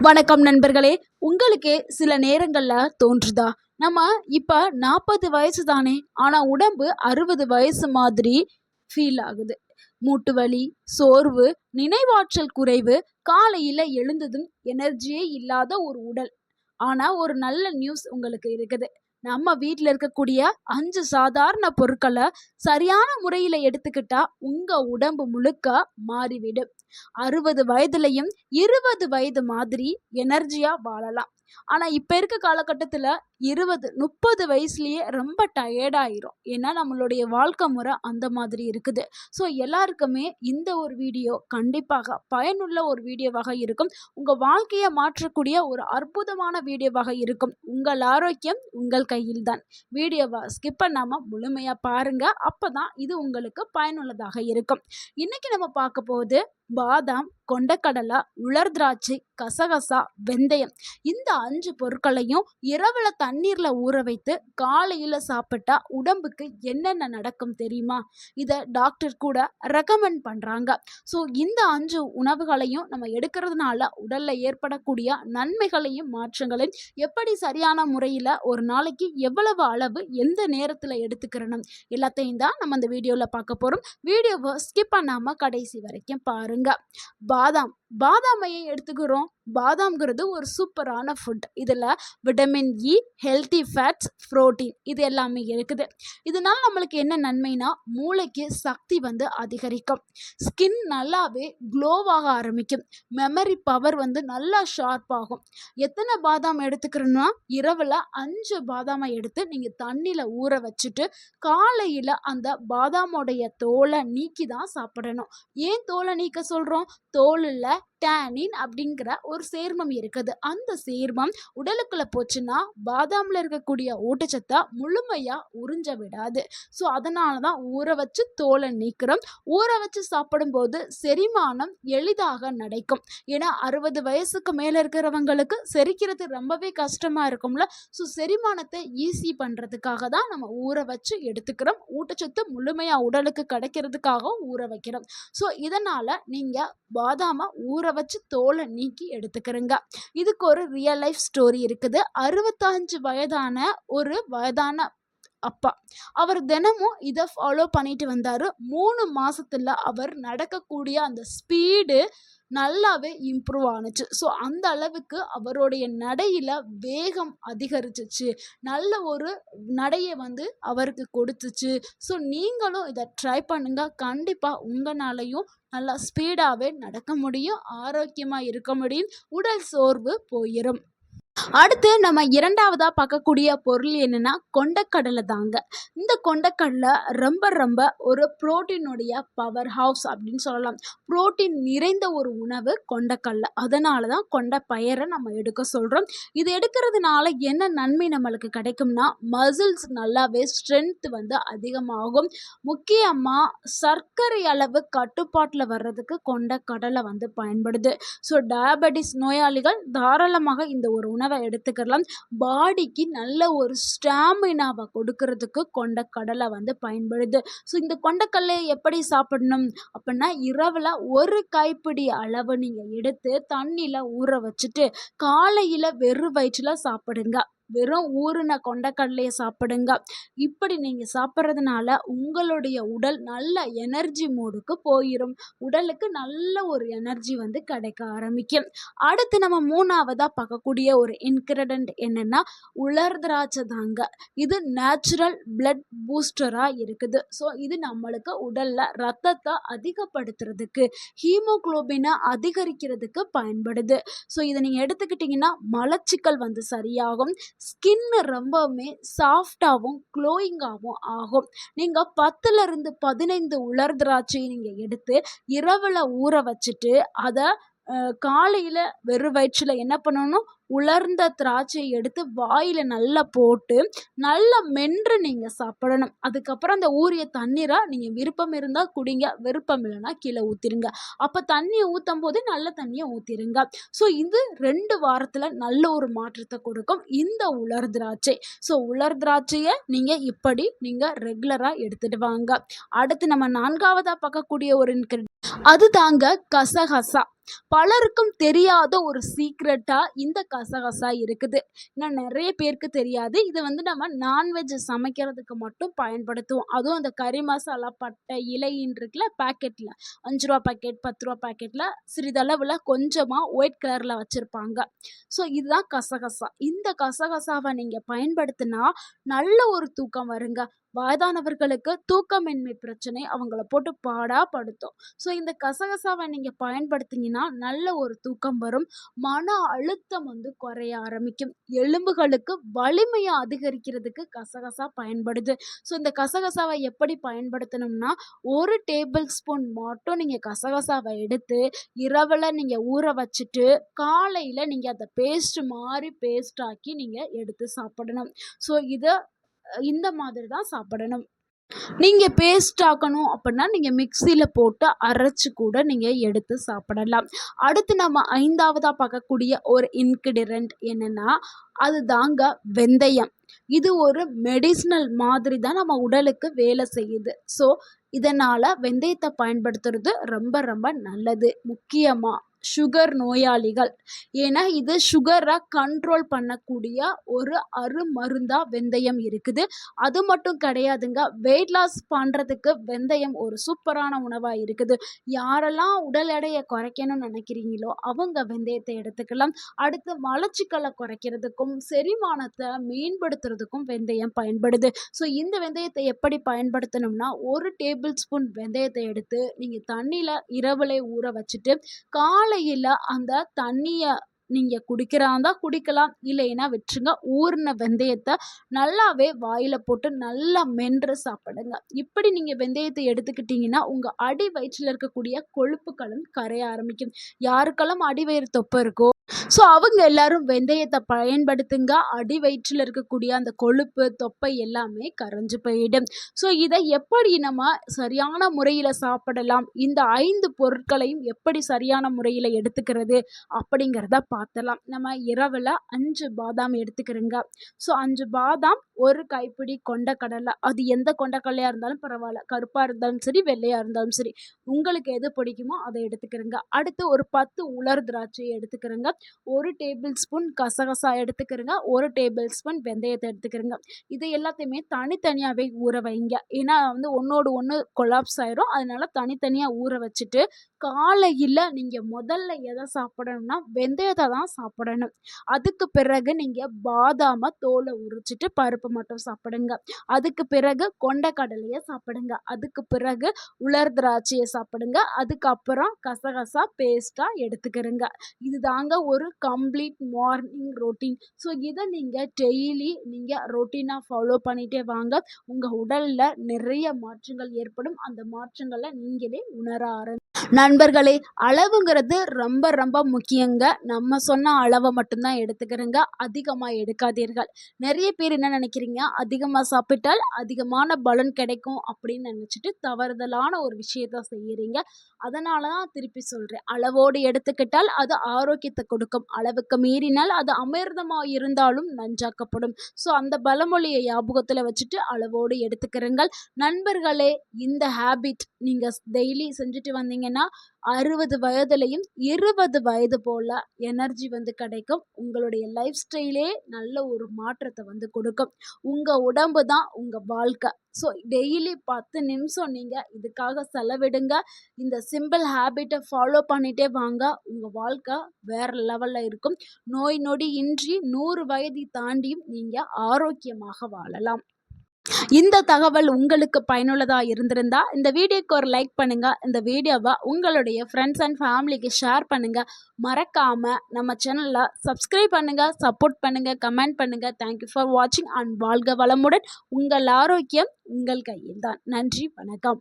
வணக்கம் நண்பர்களே. உங்களுக்கே சில நேரங்கள்ல தோன்றுதா, நம்ம இப்ப 40 வயசு தானே, ஆனா உடம்பு 60 வயசு மாதிரி ஃபீல் ஆகுது. மூட்டு வலி, சோர்வு, நினைவாற்றல் குறைவு, காலையில எழுந்ததும் எனர்ஜியே இல்லாத ஒரு உடல். ஆனா ஒரு நல்ல நியூஸ் உங்களுக்கு இருக்குது. நம்ம வீட்ல இருக்கக்கூடிய 5 சாதாரண பொருட்கள சரியான முறையில எடுத்துக்கிட்டா உங்க உடம்பு முழுக்க மாறிவிடும். 60 வயதுலயும் 20 வயது மாதிரி எனர்ஜியா வாழலாம். ஆனா இப்ப இருக்க காலகட்டத்துல 20, 30 வயசுலயே ரொம்ப டயர்ட் ஆயிரும். ஏன்னா நம்மளுடைய வாழ்க்கை முறை அந்த மாதிரி இருக்குது. ஸோ எல்லாருக்குமே இந்த ஒரு வீடியோ கண்டிப்பாக பயனுள்ள ஒரு வீடியோவாக இருக்கும். உங்க வாழ்க்கைய மாற்றக்கூடிய ஒரு அற்புதமான வீடியோவாக இருக்கும். உங்கள் ஆரோக்கியம் உங்கள் கையில்தான். வீடியோவ ஸ்கிப் பண்ணாம முழுமையா பாருங்க. அப்பதான் இது உங்களுக்கு பயனுள்ளதாக இருக்கும். இன்னைக்கு நம்ம பார்க்க போகுது பாதாம், கொண்டக்கடலை, உலர் திராட்சை, கசகசா, வெந்தயம். இந்த 5 பொருட்களையும் இரவுல தண்ணீர்ல ஊற வைத்து காலையில சாப்பிட்டா உடம்புக்கு என்னென்ன நடக்கும் தெரியுமா? இத டாக்டர் கூட ரெக்கமெண்ட் பண்றாங்க. ஸோ இந்த 5 உணவுகளையும் நம்ம எடுக்கிறதுனால உடல்ல ஏற்படக்கூடிய நன்மைகளையும் மாற்றங்களையும் எப்படி சரியான முறையில ஒரு நாளைக்கு எவ்வளவு அளவு எந்த நேரத்துல எடுத்துக்கிறணும் எல்லாத்தையும் தான் நம்ம இந்த வீடியோல பார்க்க போறோம். வீடியோவை ஸ்கிப் பண்ணாம கடைசி வரைக்கும் பாருங்க. பாதாமையை எடுத்துக்கிறோம். பாதாம்ங்கிறது ஒரு சூப்பரான ஃபுட். இதில் vitamin E, healthy fats, protein இது எல்லாமே இருக்குது. இதனால நம்மளுக்கு என்ன நன்மைனா, மூளைக்கு சக்தி வந்து அதிகரிக்கும். ஸ்கின் நல்லாவே க்ளோவாக ஆரம்பிக்கும். மெமரி பவர் வந்து நல்லா ஷார்ப் ஆகும். எத்தனை பாதாம் எடுத்துக்கிறோன்னா, இரவில் 5 பாதாமை எடுத்து நீங்கள் தண்ணியில் ஊற வச்சுட்டு காலையில் அந்த பாதாமோடைய தோலை நீக்கி தான் சாப்பிடணும். ஏன் தோலை நீக்க சொல்கிறோம்? தோலில் டேனின் அப்படிங்கிற ஒரு சேர்மம் இருக்குது. அந்த சேர்மம் உடலுக்குள்ள போச்சுன்னா பாதாமில் இருக்கக்கூடிய ஊட்டச்சத்தை முழுமையா உறிஞ்ச விடாது. ஸோ அதனால தான் ஊற வச்சு தோலை நீக்கிறோம். ஊற வச்சு சாப்பிடும்போது செரிமானம் எளிதாக நடக்கும். ஏன்னா 60 வயசுக்கு மேலே இருக்கிறவங்களுக்கு செரிக்கிறது ரொம்பவே கஷ்டமா இருக்கும்ல. ஸோ செரிமானத்தை ஈஸி பண்ணுறதுக்காக தான் நம்ம ஊற வச்சு எடுத்துக்கிறோம். ஊட்டச்சத்து முழுமையா உடலுக்கு கிடைக்கிறதுக்காக ஊற வைக்கிறோம். ஸோ இதனால நீங்கள் பாதாமை ஊற வச்சு தோலை நீக்கி எடுத்துக்கிறங்க. இதுக்கு ஒரு ரியல் லைஃப் ஸ்டோரி இருக்குது. 65 வயதான அப்பா, அவர் தினமும் இதை ஃபாலோ பண்ணிட்டு வந்தாரு. 3 மாசத்துல அவர் நடக்கக்கூடிய அந்த ஸ்பீடு நல்லாவே இம்ப்ரூவ் ஆனுச்சு. ஸோ அந்த அளவுக்கு அவருடைய நடையில வேகம் அதிகரிச்சிச்சு. நல்ல ஒரு நடையை வந்து அவருக்கு கொடுத்துச்சு. ஸோ நீங்களும் இதை ட்ரை பண்ணுங்க. கண்டிப்பாக உங்களாலையும் நல்லா ஸ்பீடாகவே நடக்க முடியும், ஆரோக்கியமாக இருக்க முடியும், உடல் சோர்வு போயிடும். அடுத்து நம்ம இரண்டாவதா பார்க்கக்கூடிய பொருள் என்னன்னா கொண்டக்கடலை தாங்க. இந்த கொண்டக்கடலை ரொம்ப ரொம்ப ஒரு புரோட்டீனுடைய பவர் ஹவுஸ் அப்படின்னு சொல்லலாம். புரோட்டீன் நிறைந்த ஒரு உணவு கொண்டக்கடலை. அதனால தான் கொண்ட பயரை நம்ம எடுக்க சொல்கிறோம். இது எடுக்கிறதுனால என்ன நன்மை நம்மளுக்கு கிடைக்கும்னா, மசில்ஸ் நல்லாவே ஸ்ட்ரென்த் வந்து அதிகமாகும். முக்கியமாக சர்க்கரை அளவு கட்டுப்பாட்டில் வர்றதுக்கு கொண்டக்கடலை வந்து பயன்படுது. ஸோ டயபெட்டிஸ் நோயாளிகள் தாராளமாக இந்த ஒரு உணவை எடுத்துக்கலாம். பாடிக்கு நல்ல ஒரு ஸ்டாமினாவை கொடுக்கறதுக்கு கொண்டக்கடலை வந்து பயன்படுது. ஸோ இந்த கொண்டக்கடலையை எப்படி சாப்பிடணும் அப்படின்னா, இரவில் ஒரு கைப்பிடி அளவு நீங்கள் எடுத்து தண்ணியில் ஊற வச்சுட்டு காலையில் வெறும் வயிற்றில் சாப்பிடுங்க. வெறும் ஊறின கொண்டக்கடலையை சாப்பிடுங்க. இப்படி நீங்கள் சாப்பிட்றதுனால உங்களுடைய உடல் நல்ல எனர்ஜி மோடுக்கு போயிடும். உடலுக்கு நல்ல ஒரு எனர்ஜி வந்து கிடைக்க ஆரம்பிக்கும். அடுத்து நம்ம 3ஆவதாக பார்க்கக்கூடிய ஒரு இன்கிரிடியன்ட் என்னன்னா உலர் திராட்சை தாங்க. இது நேச்சுரல் பிளட் பூஸ்டராக இருக்குது. ஸோ இது நம்மளுக்கு உடலில் ரத்தத்தை அதிகப்படுத்துறதுக்கு, ஹீமோகுளோபினை அதிகரிக்கிறதுக்கு பயன்படுது. ஸோ இதை நீங்கள் எடுத்துக்கிட்டிங்கன்னா மலச்சிக்கல் வந்து சரியாகும். ஸ்கின் ரொம்பவுமே சாஃப்டாகவும் க்ளோயிங்காகவும் ஆகும். நீங்கள் 10லிருந்து 15 உலர் திராட்சையை நீங்கள் எடுத்து இரவில் ஊற வச்சுட்டு அதை காலையில் வெறும் வயிற்றில் என்ன பண்ணணும், உலர்ந்த திராட்சையை எடுத்து வாயில் நல்லா போட்டு நல்லா மென்று நீங்கள் சாப்பிடணும். அதுக்கப்புறம் அந்த ஊறிய தண்ணீரை நீங்கள் விருப்பம் இருந்தால் குடிங்க, விருப்பம் இல்லைன்னா கீழே ஊற்றிருங்க. அப்போ தண்ணியை ஊற்றும் போது நல்ல தண்ணியை ஊற்றிருங்க. ஸோ இது 2 வாரத்தில் நல்ல ஒரு மாற்றத்தை கொடுக்கும் இந்த உலர் திராட்சை. ஸோ உலர் திராட்சையை நீங்கள் இப்படி நீங்கள் ரெகுலராக எடுத்துகிட்டு வாங்க. அடுத்து நம்ம 4வதா பார்க்கக்கூடிய ஒரு அது தாங்க கசகசா. பலருக்கும் தெரியாத ஒரு சீக்ரெட்டா இந்த கசகசா இருக்குது. இன்னும் நிறைய பேருக்கு தெரியாது. இது நம்ம நான்வெஜ் சமைக்கிறதுக்கு மட்டும் பயன்படுத்துவோம். அதுவும் அந்த கறி மசாலா, பட்டை, இலைன்னு இருக்குல்ல பேக்கெட்டில், ₹5 பேக்கெட், ₹10 பேக்கெட்டில் சிறிதளவில் கொஞ்சமாக ஒயிட் கலரில் வச்சுருப்பாங்க. ஸோ இதுதான் கசகசா. இந்த கசகசாவை நீங்கள் பயன்படுத்தினா நல்ல ஒரு தூக்கம் வருங்க. வயதானவர்களுக்கு தூக்கமின்மை பிரச்சனை அவங்கள போட்டு பாடாப்படுத்தும். ஸோ இந்த கசகசாவை நீங்கள் பயன்படுத்திங்கன்னா நல்ல ஒரு தூக்கம் வரும். மன அழுத்தம் குறைய ஆரம்பிக்கும். எலும்புகளுக்கு வலிமையை அதிகரிக்கிறதுக்கு கசகசா பயன்படுது. ஸோ இந்த கசகசாவை எப்படி பயன்படுத்தணும்னா 1 டேபிள் ஸ்பூன் மட்டும் நீங்கள் கசகசாவை எடுத்து இரவில் நீங்கள் ஊற வச்சுட்டு காலையில் நீங்கள் அதை பேஸ்ட் ஆக்கி நீங்கள் எடுத்து சாப்பிடணும். ஸோ இந்த மாதிரி தான் சாப்பிடணும். நீங்கள் பேஸ்ட் ஆக்கணும் அப்படின்னா நீங்கள் மிக்சியில் போட்டு அரைச்சி கூட நீங்கள் எடுத்து சாப்பிடலாம். அடுத்து நம்ம 5வதாக பார்க்கக்கூடிய ஒரு இன்கிரிடியன்ட் என்னென்னா அது தாங்க வெந்தயம். இது ஒரு மெடிசினல் மாதிரி தான் நம்ம உடலுக்கு வேலை செய்யுது. ஸோ இதனால் வெந்தயத்தை பயன்படுத்துறது ரொம்ப ரொம்ப நல்லது. முக்கியமாக சுகர் நோயாளிகள், ஏன்னா இது சுகரை கண்ட்ரோல் பண்ணக்கூடிய ஒரு அருமருந்தாக வெந்தயம் இருக்குது. அது மட்டும் கிடையாதுங்க, வெயிட் லாஸ் பண்ணுறதுக்கு வெந்தயம் ஒரு சூப்பரான உணவாக இருக்குது. யாரெல்லாம் உடல் எடையை குறைக்கணும்னு நினைக்கிறீங்களோ அவங்க வெந்தயத்தை எடுத்துக்கலாம். அடுத்து மலச்சிக்கலை குறைக்கிறதுக்கும் செரிமானத்தை மேம்படுத்துறதுக்கும் வெந்தயம் பயன்படுது. ஸோ இந்த வெந்தயத்தை எப்படி பயன்படுத்தணும்னா 1 டேபிள் ஸ்பூன் வெந்தயத்தை எடுத்து நீங்கள் தண்ணியில் இரவுலே ஊற வச்சுட்டு காலையில் அந்த தண்ணியை நீங்கள் குடிக்கிறதா குடிக்கலாம், இல்லைன்னா விட்டுருங்க. ஊறின வெந்தயத்தை நல்லாவே வாயில் போட்டு நல்லா மென்று சாப்பிடுங்க. இப்படி நீங்கள் வெந்தயத்தை எடுத்துக்கிட்டிங்கன்னா உங்கள் அடி வயிற்றில் இருக்கக்கூடிய கொழுப்புகளும் கரைய ஆரம்பிக்கும். யாருக்கெல்லாம் அடிவயிறு தொப்பை இருக்கோ ஸோ அவங்க எல்லாரும் வெந்தயத்தை பயன்படுத்துங்க. அடி வயிற்றில் இருக்கக்கூடிய அந்த கொழுப்பு தொப்பை எல்லாமே கரைஞ்சு போயிடும். ஸோ இதை எப்படி நம்ம சரியான முறையில் சாப்பிடலாம், இந்த 5 பொருட்களையும் எப்படி சரியான முறையில் எடுத்துக்கிறது அப்படிங்கிறத பார்த்தலாம். நம்ம இரவில் 5 பாதாம் எடுத்துக்கிறோங்க. ஸோ 5 பாதாம், 1 கைப்பிடி கொண்டக்கடலை, அது எந்த கொண்டக்கடலையாக இருந்தாலும் பரவாயில்ல, கருப்பாக இருந்தாலும் சரி வெள்ளையாக இருந்தாலும் சரி, உங்களுக்கு எது பிடிக்குமோ அதை எடுத்துக்கிறோங்க. அடுத்து ஒரு 10 உலர் திராட்சையை எடுத்துக்கிறோங்க. 1 டேபிள் ஸ்பூன் கசகசா எடுத்துக்கிறோங்க. 1 டேபிள் ஸ்பூன் வெந்தயத்தை எடுத்துக்கிறோங்க. இது எல்லாத்தையுமே தனித்தனியாகவே ஊற வைங்க. ஏன்னா ஒன்றோடு ஒன்று கொலாப்ஸ் ஆயிரும். அதனால தனித்தனியாக ஊற வச்சுட்டு காலையில் நீங்கள் முதல்ல எதை சாப்பிடணும்னா வெந்தயத்தை தான் சாப்பிடணும். அதுக்கு பிறகு நீங்கள் பாதாமை தோலை உரிச்சிட்டு பருப்பு மட்டும் சாப்பிடுங்க. அதுக்கு பிறகு கொண்டக்கடலையை சாப்பிடுங்க. அதுக்கு பிறகு உலர் திராட்சையை சாப்பிடுங்க. அதுக்கப்புறம் கசகசா பேஸ்ட்டாக எடுத்துக்கிறங்க. இது தாங்க ஒரு கம்ப்ளீட் மார்னிங் ரொட்டீன். ஸோ இதை நீங்கள் டெய்லி நீங்கள் ரொட்டீனாக ஃபாலோ பண்ணிகிட்டே வாங்க. உங்கள் உடலில் நிறைய மாற்றங்கள் ஏற்படும். அந்த மாற்றங்களை நீங்களே உணர நண்பர்களே, அளவுங்கிறது ரொம்ப ரொம்ப முக்கியங்க. நம்ம சொன்ன அளவை மட்டும்தான் எடுத்துக்கிறோங்க, அதிகமாக எடுக்காதீர்கள். நிறைய பேர் என்ன நினைக்கிறீங்க, அதிகமாக சாப்பிட்டால் அதிகமான பலன் கிடைக்கும் அப்படின்னு நினச்சிட்டு தவறுதலான ஒரு விஷயத்த செய்கிறீங்க. அதனால தான் திருப்பி சொல்கிறேன், அளவோடு எடுத்துக்கிட்டால் அது ஆரோக்கியத்தை கொடுக்கும். அளவுக்கு மீறினால் அது அமிர்தமாக இருந்தாலும் நஞ்சாக்கப்படும். ஸோ அந்த பழமொழியை ஞாபகத்தில் வச்சுட்டு அளவோடு எடுத்துக்கிறீங்கள். நண்பர்களே, இந்த ஹேபிட் நீங்கள் டெய்லி செஞ்சுட்டு வந்தீங்கன்னா 60 வயதுலையும் 20 வயது போல் எனர்ஜி கிடைக்கும். உங்களுடைய லைஃப் ஸ்டைலே நல்ல ஒரு மாற்றத்தை கொடுக்கும். உங்கள் உடம்பு தான் உங்கள் வாழ்க்கை. ஸோ டெய்லி 10 நிமிஷம் நீங்கள் இதுக்காக செலவிடுங்க. இந்த சிம்பிள் ஹேபிட்டை ஃபாலோ பண்ணிகிட்டே வாங்க. உங்கள் வாழ்க்கை வேறு லெவலில் இருக்கும். நோய் நொடி இன்றி 100 வயதை தாண்டியும் நீங்கள் ஆரோக்கியமாக வாழலாம். இந்த தகவல் உங்களுக்கு பயனுள்ளதாக இருந்திருந்தா இந்த வீடியோக்கு ஒரு லைக் பண்ணுங்கள். இந்த வீடியோவை உங்களுடைய ஃப்ரெண்ட்ஸ் அண்ட் ஃபேமிலிக்கு ஷேர் பண்ணுங்கள். மறக்காமல் நம்ம சேனலில் சப்ஸ்கிரைப் பண்ணுங்கள், சப்போர்ட் பண்ணுங்கள், கமெண்ட் பண்ணுங்கள். தேங்க்யூ ஃபார் வாட்சிங் அண்ட் வாழ்க வளமுடன். உங்கள் ஆரோக்கியம் உங்கள் கையில் தான். நன்றி, வணக்கம்.